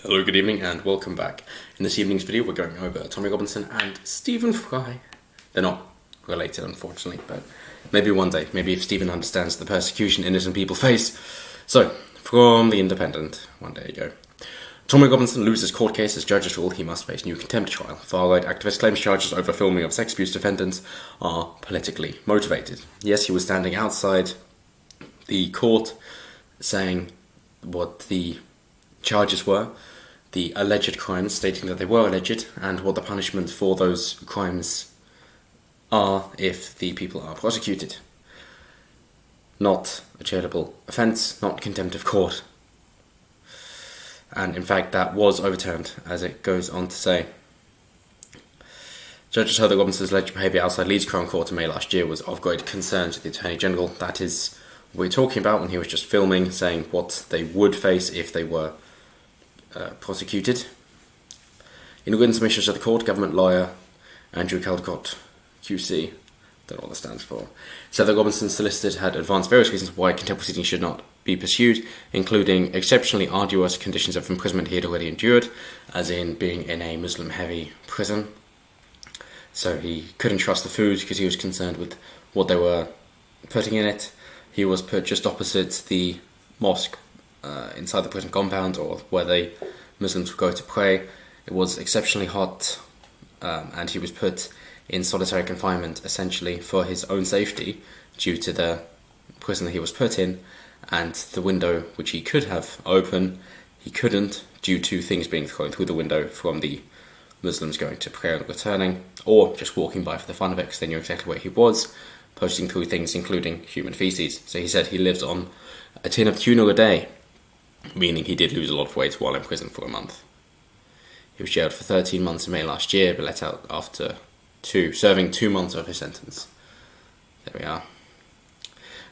Hello, good evening, and welcome back. In this evening's video, we're going over Tommy Robinson and Stephen Fry. They're not related, unfortunately, but maybe one day, maybe if Stephen understands the persecution innocent people face. So, from The Independent, one day ago. Tommy Robinson loses court case as judges rule he must face new contempt trial. Far-right activist claims charges over filming of sex abuse defendants are politically motivated. Yes, he was standing outside the court saying what the charges were, the alleged crimes, stating that they were alleged, and what the punishment for those crimes are if the people are prosecuted. Not a charitable offence, not contempt of court. And in fact, that was overturned, as it goes on to say. Judges heard that Robinson's alleged behaviour outside Leeds Crown Court in May last year was of great concern to the Attorney General. That is what we're talking about when he was just filming, saying what they would face if they were prosecuted. In written submissions to the court, government lawyer Andrew Caldecott, QC, don't know what that stands for, said that Robinson's solicitor had advanced various reasons why contempt proceedings should not be pursued, including exceptionally arduous conditions of imprisonment he had already endured, as in being in a Muslim-heavy prison. So he couldn't trust the food because he was concerned with what they were putting in it. He was put just opposite the mosque inside the prison compound, or where the Muslims would go to pray. It was exceptionally hot, and he was put in solitary confinement essentially for his own safety due to the prison that he was put in, and the window which he could have open, he couldn't due to things being thrown through the window from the Muslims going to prayer and returning, or just walking by for the fun of it because they knew exactly where he was, posting through things including human feces. So he said he lived on a tin of tuna a day, meaning he did lose a lot of weight while in prison for a month. He was jailed for 13 months in May last year, but let out after serving 2 months of his sentence. There we are.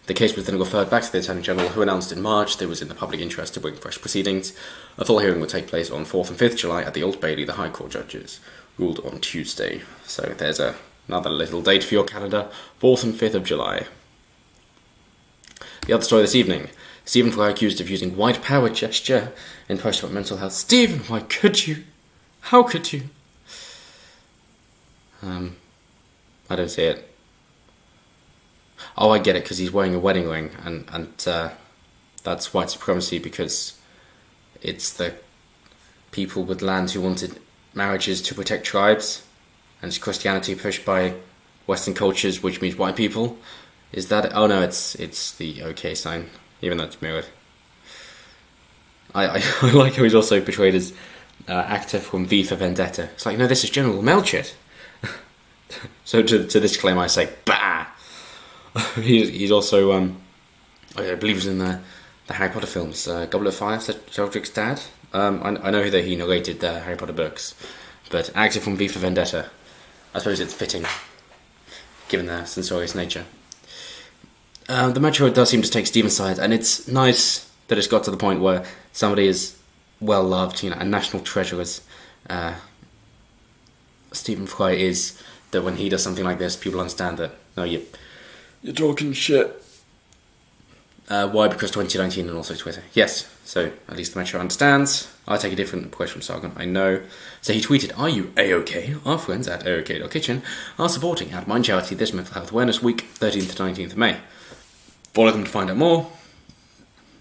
The case was then referred back to the Attorney General, who announced in March that it was in the public interest to bring fresh proceedings. A full hearing would take place on 4th and 5th July at the Old Bailey. The High Court judges ruled on Tuesday. So there's another little date for your calendar, 4th and 5th of July. The other story this evening: Stephen Fry accused of using white power gesture in post about mental health. Stephen, why could you? How could you? I don't see it. Oh, I get it, because he's wearing a wedding ring, and that's white supremacy, because it's the people with land who wanted marriages to protect tribes, and it's Christianity pushed by Western cultures, which means white people. Is that it? Oh no, it's the OK sign, even though it's mirrored. I like how he's also portrayed as actor from V for Vendetta. It's like, no, this is General Melchett. So to this claim I say, bah! He's also, I believe he's in the Harry Potter films, Goblet of Fire, Cedric's dad. I know that he narrated the Harry Potter books, but actor from V for Vendetta, I suppose it's fitting, given their censorious nature. The Metro does seem to take Stephen's side, and it's nice that it's got to the point where somebody is well loved, a national treasure as Stephen Fry is, that when he does something like this, people understand that, no, you're talking shit. Why? Because 2019 and also Twitter. Yes, so at least the Metro understands. I take a different approach from Sargon, I know. So he tweeted, "Are you A-OK? Our friends at AOK.Kitchen are supporting at Mind Charity this Mental Health Awareness Week, 13th to 19th of May. Follow them to find out more.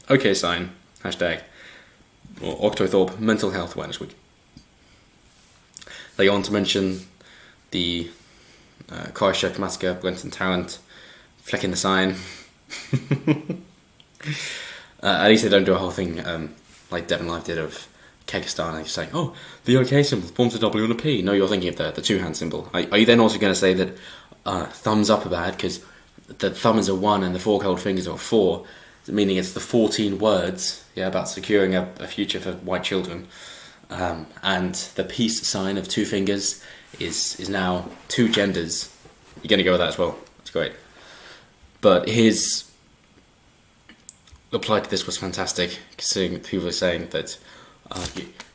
OK sign, hashtag, or Octothorpe Mental Health Awareness Week." They go on to mention the Christchurch massacre, Brenton Tarrant flicking the sign. At least they don't do a whole thing like Devon Live did of Kyrgyzstan, and saying, "Oh, the OK symbol forms a W and a P." No, you're thinking of the two-hand symbol. Are you then also going to say that thumbs up are bad because the thumb is a 1 and the four cold fingers are a 4, meaning it's the 14 words about securing a future for white children, and the peace sign of 2 fingers is now 2 genders. You're going to go with that as well. That's great. But his reply to this was fantastic, considering people are saying that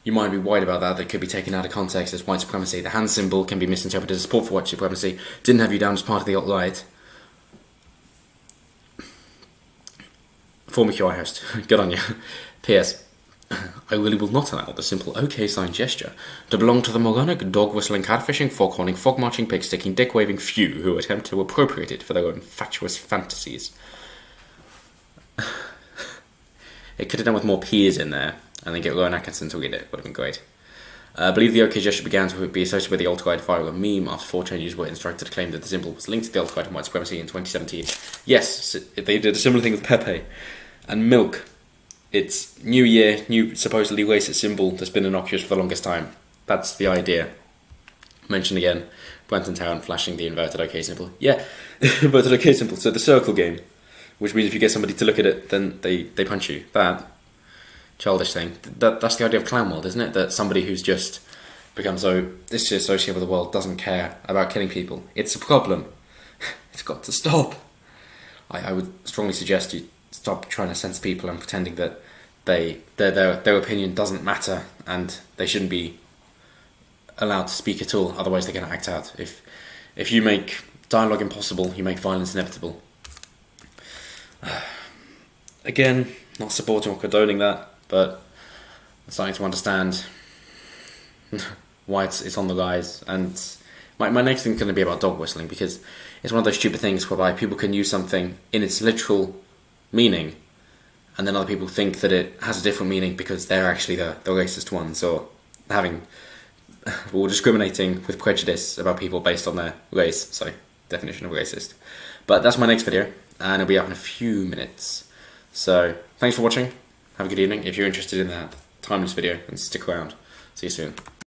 you might be worried about that could be taken out of context as white supremacy. The hand symbol can be misinterpreted as support for white supremacy. Didn't have you down as part of the alt-right. Former QI host. Good on you. P.S. I really will not allow the simple OK sign gesture to belong to the moronic, dog-whistling, cat-fishing, fog-horning, fog-marching, pig-sticking, dick-waving few who attempt to appropriate it for their own fatuous fantasies. It could have done with more P's in there, and then get Rowan Atkinson to read it. Would have been great. I believe the OK gesture began to be associated with the alt-right via a meme after 4chan users were instructed to claim that the symbol was linked to the alt-right and white supremacy in 2017. Yes, they did a similar thing with Pepe. And milk. It's New Year, new supposedly racist symbol that's been innocuous for the longest time. That's the idea. Mentioned again, Brenton Tarrant flashing the inverted OK symbol. Yeah, inverted OK symbol. So the circle game, which means if you get somebody to look at it, then they punch you. That childish thing. That's the idea of clown world, isn't it? That somebody who's just become so disassociated with the world doesn't care about killing people. It's a problem. It's got to stop. I would strongly suggest you stop trying to censor people and pretending that their opinion doesn't matter and they shouldn't be allowed to speak at all. Otherwise, they're going to act out. If you make dialogue impossible, you make violence inevitable. Again, not supporting or condoning that, but I'm starting to understand why it's on the rise. And my next thing is going to be about dog whistling, because it's one of those stupid things whereby people can use something in its literal meaning, and then other people think that it has a different meaning because they're actually the racist ones, or discriminating with prejudice about people based on their race. So, definition of racist. But that's my next video, and it'll be up in a few minutes. So, thanks for watching. Have a good evening. If you're interested in that timeless video, then stick around. See you soon.